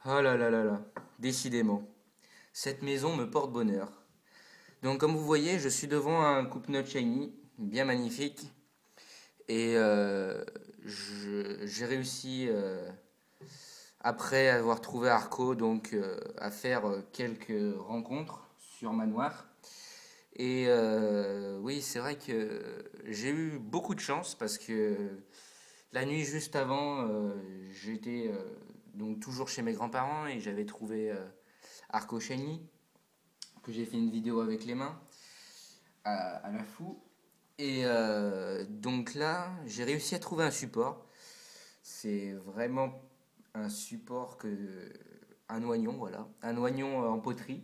Oh là là là là, décidément. Cette maison me porte bonheur. Donc comme vous voyez, je suis devant un coupe-note shiny, bien magnifique. Et j'ai réussi, après avoir trouvé Arco, donc à faire quelques rencontres sur Manoir. Et oui, c'est vrai que j'ai eu beaucoup de chance parce que la nuit juste avant, j'étais donc toujours chez mes grands-parents et j'avais trouvé Arco Shiny, que j'ai fait une vidéo avec les mains à la fou. Et donc là, j'ai réussi à trouver un support. C'est vraiment un support un oignon, voilà. Un oignon en poterie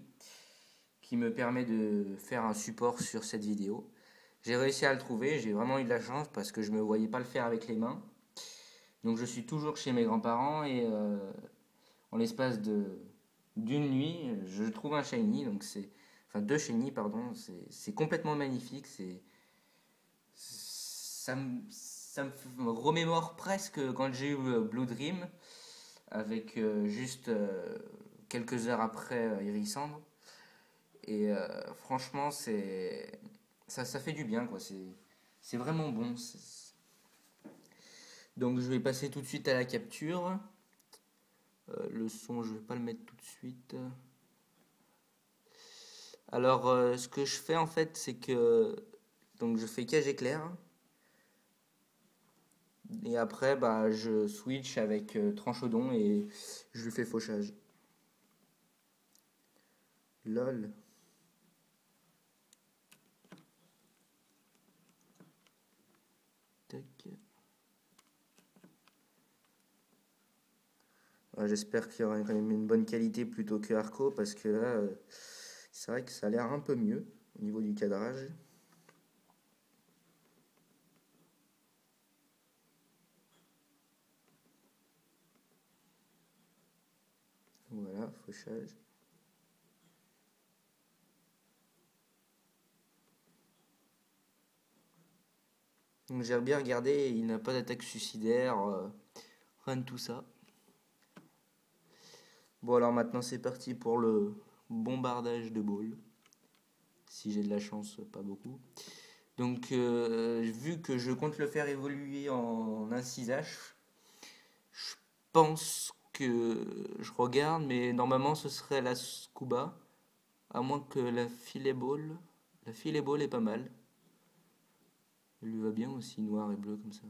qui me permet de faire un support sur cette vidéo. J'ai réussi à le trouver, j'ai vraiment eu de la chance parce que je ne me voyais pas le faire avec les mains. Donc je suis toujours chez mes grands-parents et en l'espace d'une nuit, je trouve un shiny, donc c'est enfin deux shiny pardon, c'est complètement magnifique, ça me remémore presque quand j'ai eu Blue Dream avec juste quelques heures après Irisandre et franchement ça fait du bien quoi, c'est vraiment bon. Donc je vais passer tout de suite à la capture. Le son, je vais pas le mettre tout de suite. Alors, ce que je fais en fait, c'est que donc je fais cage éclair et après bah je switch avec tranchodon et je lui fais fauchage. Lol. Tac. Ouais, j'espère qu'il y aura quand même une bonne qualité plutôt que Arco parce que là, c'est vrai que ça a l'air un peu mieux au niveau du cadrage. Voilà, fauchage. Donc j'ai bien regardé, il n'a pas d'attaque suicidaire, rien de tout ça. Bon alors maintenant c'est parti pour le bombardage de balles. Si j'ai de la chance, pas beaucoup. Donc vu que je compte le faire évoluer en 1-6H, je pense que je regarde, mais normalement ce serait la Scuba, à moins que la filet ball. La filet ball est pas mal. Elle lui va bien aussi, noir et bleu comme ça.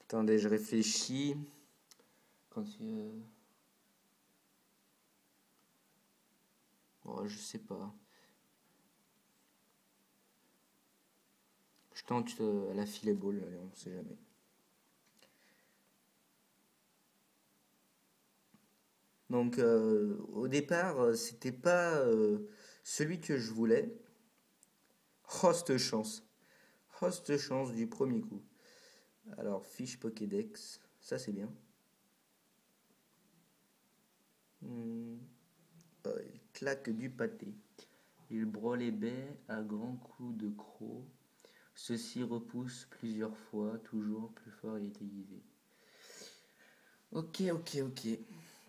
Attendez, je réfléchis. Quand oh, je sais pas. Je tente à la filet ball, allez, on sait jamais. Donc au départ, c'était pas celui que je voulais. Host chance. Host chance du premier coup. Alors, fiche Pokédex, ça c'est bien. Hmm, il claque du pâté. Il broie les baies à grands coups de croc. Ceci repousse plusieurs fois, toujours plus fort et aiguisé. Ok, ok, ok.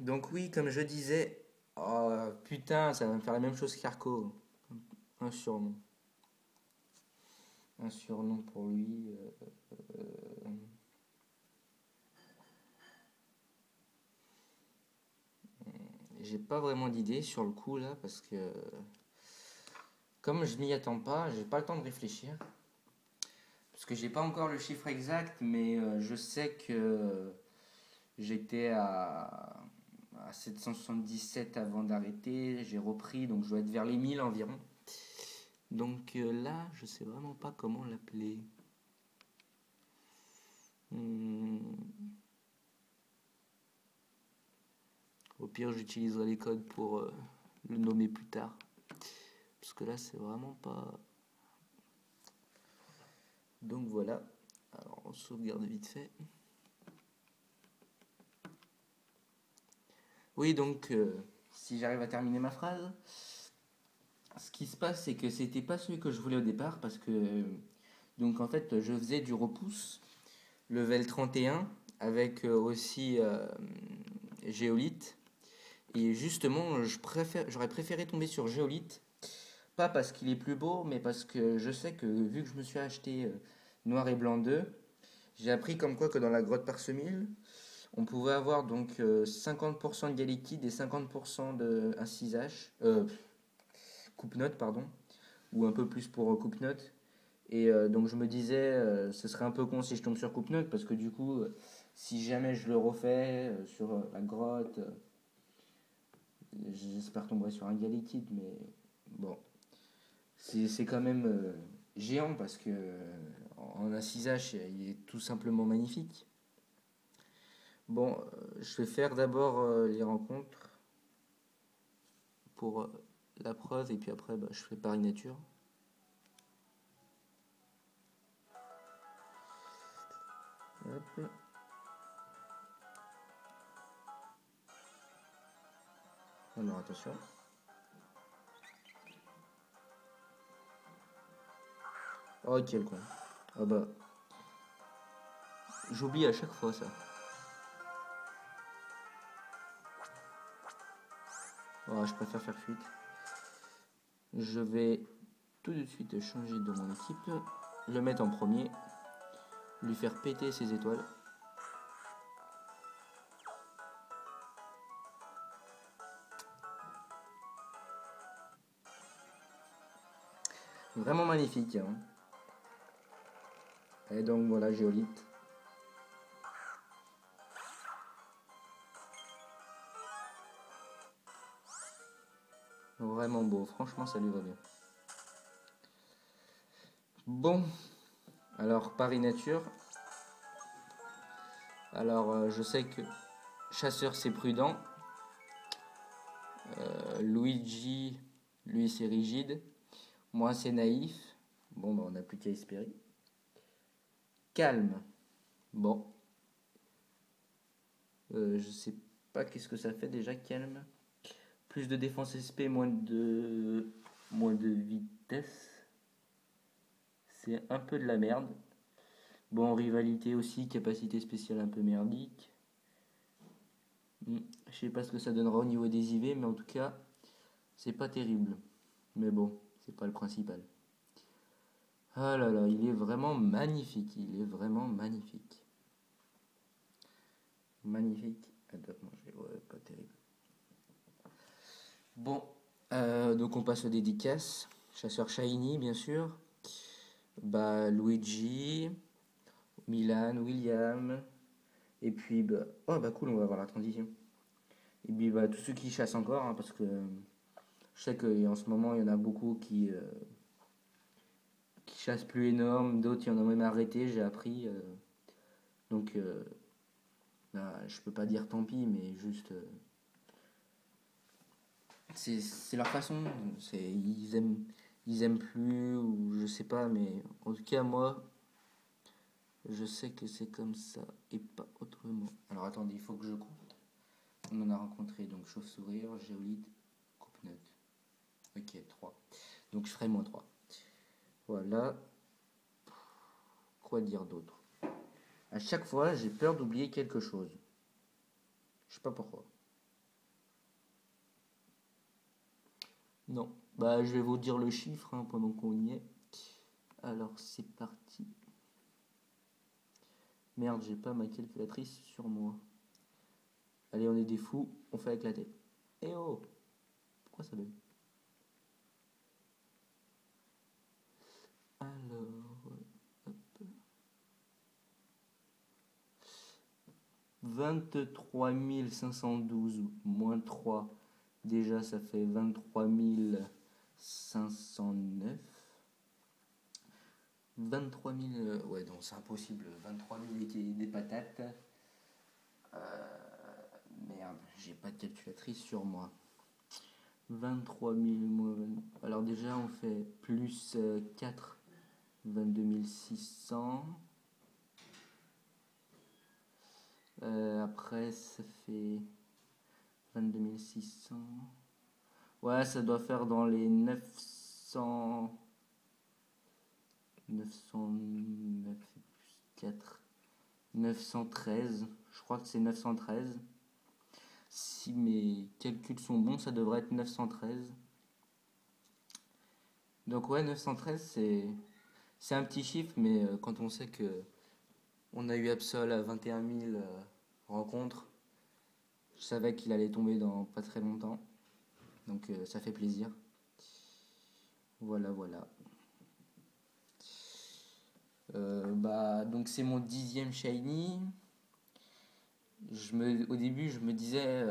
Donc oui, comme je disais, oh putain, ça va me faire la même chose qu'Arco. Un surnom. Un surnom pour lui. J'ai pas vraiment d'idée sur le coup là, parce que comme je m'y attends pas, j'ai pas le temps de réfléchir. Parce que j'ai pas encore le chiffre exact, mais je sais que j'étais à 777 avant d'arrêter. J'ai repris, donc je dois être vers les 1000 environ. Donc là, je sais vraiment pas comment l'appeler. Hmm. Au pire, j'utiliserai les codes pour le nommer plus tard. Parce que là, c'est vraiment pas. Donc voilà. Alors, on sauvegarde vite fait. Oui, donc, si j'arrive à terminer ma phrase. ce qui se passe, c'est que c'était pas celui que je voulais au départ parce que donc en fait je faisais du repousse level 31 avec aussi géolite et justement j'aurais préféré tomber sur géolite, pas parce qu'il est plus beau mais parce que je sais que vu que je me suis acheté noir et blanc 2, j'ai appris comme quoi que dans la grotte Parsemille on pouvait avoir donc 50% de galliquide liquide et 50% de incisage, coupe-note pardon, ou un peu plus pour coupe-note. Et donc je me disais, ce serait un peu con si je tombe sur coupe-note, parce que du coup, si jamais je le refais sur la grotte, j'espère tomber sur un gars liquide, mais bon, c'est quand même géant, parce que en incisage, il est tout simplement magnifique. Bon, je vais faire d'abord les rencontres pour la preuve, et puis après, bah, je fais pari nature. Hop. Alors attention. Oh quel con. Ah bah. J'oublie à chaque fois ça. Oh, je préfère faire fuite. Je vais tout de suite changer de mon équipe. Le mettre en premier. Lui faire péter ses étoiles. Vraiment magnifique. Hein. Et donc voilà, géolite. Vraiment beau, franchement ça lui va bien. Bon, alors pari nature. Alors je sais que chasseur c'est prudent. Luigi, lui c'est rigide. Moi c'est naïf. Bon bah on n'a plus qu'à espérer. Calme. Bon. Je sais pas qu'est-ce que ça fait déjà calme. Plus de défense SP, moins de vitesse. C'est un peu de la merde. Bon, rivalité aussi, capacité spéciale un peu merdique. Je sais pas ce que ça donnera au niveau des IV, mais en tout cas, c'est pas terrible. Mais bon, c'est pas le principal. Ah là là, il est vraiment magnifique. Il est vraiment magnifique. Magnifique. Ouais, pas terrible. Bon, donc on passe aux dédicaces. Chasseur Shiny, bien sûr. Bah, Luigi, Milan, William. Et puis, bah, oh bah cool, on va voir la transition. Et puis, bah, tous ceux qui chassent encore, hein, parce que je sais qu'en ce moment, il y en a beaucoup qui chassent plus énorme, d'autres, il y en a même arrêté, j'ai appris. Donc, bah, je peux pas dire tant pis, mais juste. C'est leur façon. Ils aiment plus, ou je sais pas, mais en tout cas, moi, je sais que c'est comme ça et pas autrement. Alors attendez, il faut que je compte. On en a rencontré donc chauve-sourire, géolite, coupe-note. Ok, 3. Donc je ferai moins 3. Voilà. Quoi dire d'autre? À chaque fois, j'ai peur d'oublier quelque chose. Je sais pas pourquoi. Non. Bah, je vais vous dire le chiffre hein, pendant qu'on y est. Alors, c'est parti. Merde, j'ai pas ma calculatrice sur moi. Allez, on est des fous, on fait éclater. Eh oh! Pourquoi ça bug? Alors, hop. 23 512 moins 3. Déjà, ça fait 23 509. 23 000. Ouais, non, c'est impossible. 23 000 et des patates. Merde, j'ai pas de calculatrice sur moi. 23 000 moins. Alors, déjà, on fait plus 4. 22 600. Après, ça fait 22 600. Ouais, ça doit faire dans les 900. 900... 909 plus 4... 913. Je crois que c'est 913. Si mes calculs sont bons, ça devrait être 913. Donc ouais, 913, c'est un petit chiffre, mais quand on sait que on a eu Absol à 21 000 rencontres, je savais qu'il allait tomber dans pas très longtemps. Donc ça fait plaisir. Voilà, voilà. Donc c'est mon 10e Shiny. Au début, je me disais,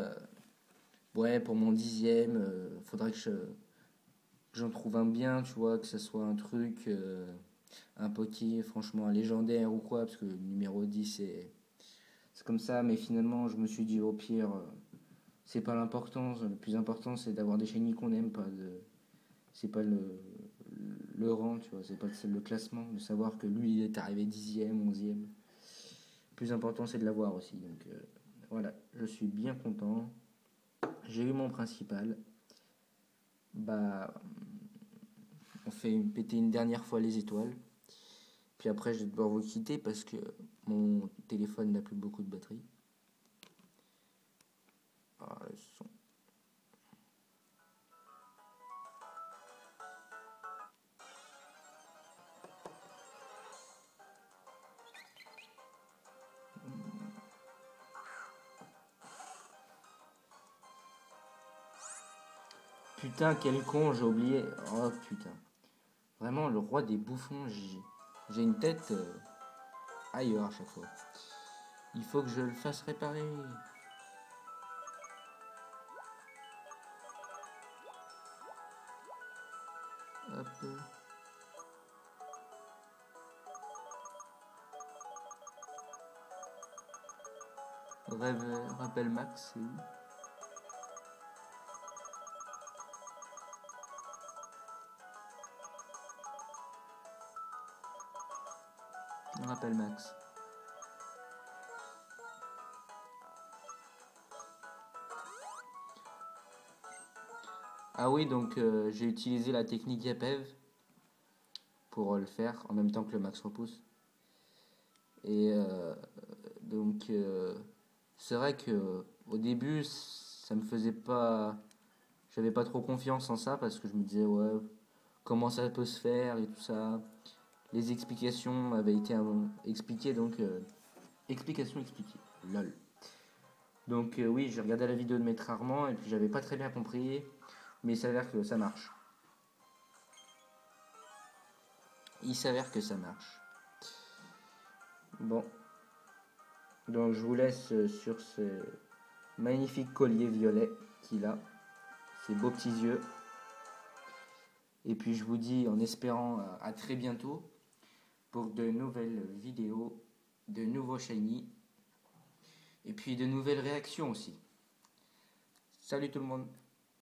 ouais, pour mon 10e, faudrait que j'en trouve un bien, tu vois, que ce soit un truc, un Poké, franchement, un légendaire ou quoi, parce que le numéro 10, c'est comme ça, mais finalement, je me suis dit, au pire, c'est pas l'important, le plus important, c'est d'avoir des Shiny qu'on aime, c'est pas le rang, tu vois, c'est pas le classement, de savoir que lui, il est arrivé 10e, 11e. Le plus important, c'est de l'avoir aussi, donc voilà, je suis bien content. J'ai eu mon principal. Bah, on fait péter une dernière fois les étoiles. Puis après, je vais devoir vous quitter parce que mon téléphone n'a plus beaucoup de batterie. Ah, le son. Putain, quel con, j'ai oublié. Oh putain. Vraiment, le roi des bouffons, j'ai une tête ailleurs à chaque fois. Il faut que je le fasse réparer. Hop. Rappel Max, c'est où? Rappel Max. Ah oui, donc j'ai utilisé la technique Yapev pour le faire en même temps que le max repousse. Et donc c'est vrai que au début ça me faisait pas, j'avais pas trop confiance en ça parce que je me disais ouais comment ça peut se faire et tout ça. Les explications avaient été expliquées donc explications expliquées. Lol. Donc oui j'ai regardé la vidéo de Maître Armand et puis j'avais pas très bien compris mais il s'avère que ça marche. Il s'avère que ça marche. Bon. Donc je vous laisse sur ce magnifique collier violet qu'il a. Ses beaux petits yeux. Et puis je vous dis en espérant à très bientôt pour de nouvelles vidéos, de nouveaux shiny et puis de nouvelles réactions aussi. Salut tout le monde!